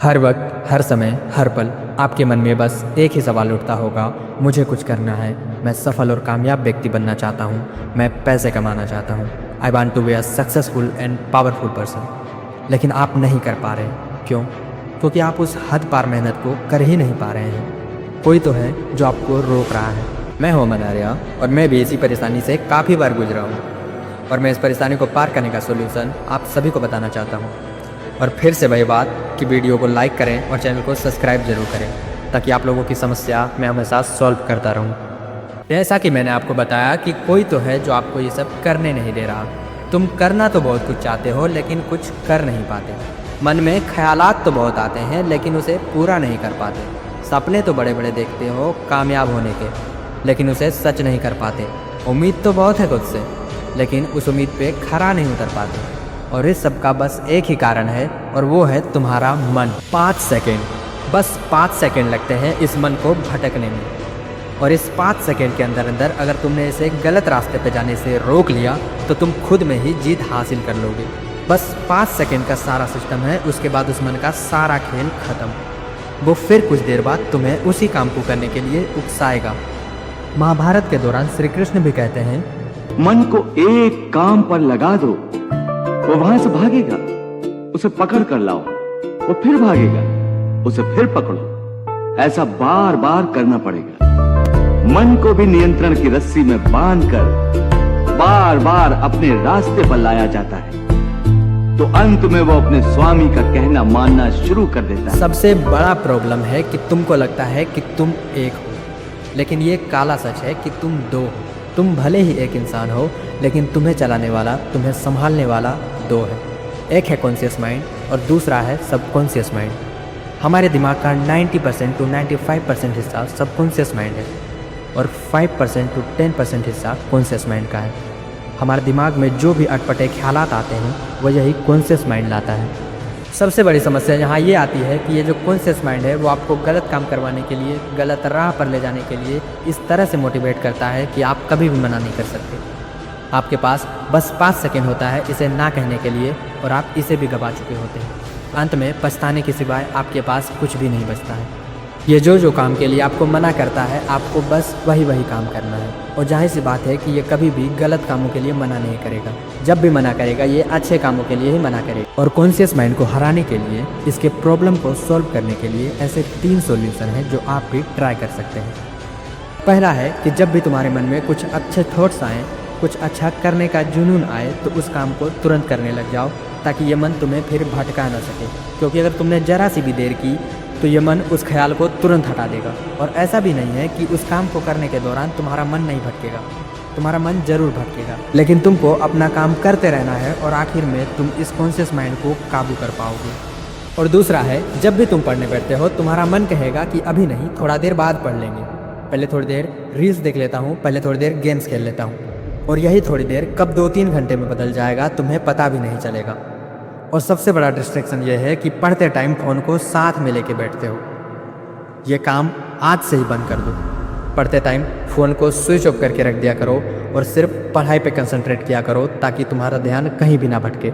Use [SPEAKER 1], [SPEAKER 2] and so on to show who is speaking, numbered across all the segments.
[SPEAKER 1] हर वक्त, हर समय, हर पल आपके मन में बस एक ही सवाल उठता होगा, मुझे कुछ करना है, मैं सफल और कामयाब व्यक्ति बनना चाहता हूँ, मैं पैसे कमाना चाहता हूँ। I want to be a successful and powerful person. लेकिन आप नहीं कर पा रहे। क्यों? क्योंकि आप उस हद पार मेहनत को कर ही नहीं पा रहे हैं। कोई तो है जो आपको रोक रहा है। मैं हूं अमन आर्या और मैं भी इसी परेशानी से काफ़ी बार गुजरा हूँ और मैं इस परेशानी को पार करने का सोल्यूशन आप सभी को बताना चाहता हूँ। और फिर से वही बात कि वीडियो को लाइक करें और चैनल को सब्सक्राइब जरूर करें ताकि आप लोगों की समस्या मैं हमेशा सॉल्व करता रहूं। जैसा कि मैंने आपको बताया कि कोई तो है जो आपको ये सब करने नहीं दे रहा। तुम करना तो बहुत कुछ चाहते हो लेकिन कुछ कर नहीं पाते। मन में ख्यालात तो बहुत आते हैं लेकिन उसे पूरा नहीं कर पाते। सपने तो बड़े बड़े देखते हो कामयाब होने के, लेकिन उसे सच नहीं कर पाते। उम्मीद तो बहुत है खुद से, लेकिन उस उम्मीद पे खरा नहीं उतर पाते। और इस सब का बस एक ही कारण है और वो है तुम्हारा मन। 5 सेकेंड, बस 5 सेकेंड लगते हैं इस मन को भटकने में। और इस 5 सेकेंड के अंदर अंदर अगर तुमने इसे गलत रास्ते पे जाने से रोक लिया तो तुम खुद में ही जीत हासिल कर लोगे। बस 5 सेकेंड का सारा सिस्टम है, उसके बाद उस मन का सारा खेल खत्म। वो फिर कुछ देर बाद तुम्हें उसी काम को करने के लिए उकसाएगा। महाभारत के दौरान श्री कृष्ण भी कहते हैं,
[SPEAKER 2] मन को एक काम पर लगा दो, वो वहां से भागेगा, उसे पकड़ कर लाओ, वो फिर भागेगा, उसे फिर पकड़ो। ऐसा बार बार करना पड़ेगा। मन को भी नियंत्रण की रस्सी में बांधकर बार बार अपने रास्ते पर लाया जाता है तो अंत में वो अपने स्वामी का कहना मानना शुरू कर देता है।
[SPEAKER 1] सबसे बड़ा प्रॉब्लम है कि तुमको लगता है कि तुम एक हो, लेकिन ये काला सच है कि तुम 2 हो। तुम भले ही एक इंसान हो लेकिन तुम्हें चलाने वाला, तुम्हें संभालने वाला 2 है। एक है कॉन्शियस माइंड और दूसरा है सबकॉन्शियस माइंड। हमारे दिमाग का 90% to 95% हिस्सा सबकॉन्शियस माइंड है और 5% to 10% हिस्सा कॉन्शियस माइंड का है। हमारे दिमाग में जो भी अटपटे ख्यालात आते हैं वो यही कॉन्शियस माइंड लाता है। सबसे बड़ी समस्या यहाँ ये आती है कि ये जो कॉन्शियस माइंड है वो आपको गलत काम करवाने के लिए, गलत राह पर ले जाने के लिए इस तरह से मोटिवेट करता है कि आप कभी भी मना नहीं कर सकते। आपके पास बस 5 सेकेंड होता है इसे ना कहने के लिए और आप इसे भी गवा चुके होते हैं। अंत में पछताने के सिवाय आपके पास कुछ भी नहीं बचता है। ये जो काम के लिए आपको मना करता है, आपको बस वही काम करना है। और जाहिर सी बात है कि ये कभी भी गलत कामों के लिए मना नहीं करेगा। जब भी मना करेगा ये अच्छे कामों के लिए ही मना करेगा। और कॉन्शियस माइंड को हराने के लिए, इसके प्रॉब्लम को सॉल्व करने के लिए ऐसे 3 सॉल्यूशन हैं जो आप भी ट्राई कर सकते हैं। पहला है कि जब भी तुम्हारे मन में कुछ अच्छे थॉट्स आएँ, कुछ अच्छा करने का जुनून आए तो उस काम को तुरंत करने लग जाओ ताकि ये मन तुम्हें फिर भटका ना सके। क्योंकि अगर तुमने जरा सी भी देर की तो ये मन उस ख्याल को तुरंत हटा देगा। और ऐसा भी नहीं है कि उस काम को करने के दौरान तुम्हारा मन नहीं भटकेगा, तुम्हारा मन जरूर भटकेगा, लेकिन तुमको अपना काम करते रहना है और आखिर में तुम इस कॉन्शियस माइंड को काबू कर पाओगे। और दूसरा है, जब भी तुम पढ़ने बैठते हो तुम्हारा मन कहेगा कि अभी नहीं, थोड़ा देर बाद पढ़ लेंगे, पहले थोड़ी देर रील्स देख लेता हूँ, पहले थोड़ी देर गेम्स खेल लेता हूँ। और यही थोड़ी देर कब 2-3 घंटे में बदल जाएगा तुम्हें पता भी नहीं चलेगा। और सबसे बड़ा डिस्ट्रैक्शन ये है कि पढ़ते टाइम फ़ोन को साथ में लेके बैठते हो। ये काम आज से ही बंद कर दो। पढ़ते टाइम फ़ोन को स्विच ऑफ करके रख दिया करो और सिर्फ पढ़ाई पे कंसंट्रेट किया करो ताकि तुम्हारा ध्यान कहीं भी ना भटके।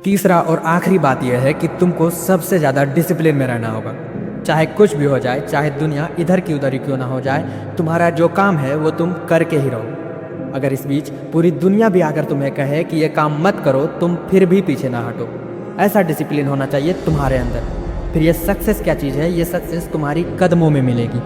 [SPEAKER 1] तीसरा और आखिरी बात यह है कि तुमको सबसे ज़्यादा डिसिप्लिन में रहना होगा। चाहे कुछ भी हो जाए, चाहे दुनिया इधर की उधर ही क्यों ना हो जाए, तुम्हारा जो काम है वो तुम करके ही रहो। अगर इस बीच पूरी दुनिया भी आकर तुम्हें कहे कि ये काम मत करो, तुम फिर भी पीछे ना हटो। ऐसा डिसिप्लिन होना चाहिए तुम्हारे अंदर। फिर ये सक्सेस क्या चीज़ है? ये सक्सेस तुम्हारी कदमों में मिलेगी।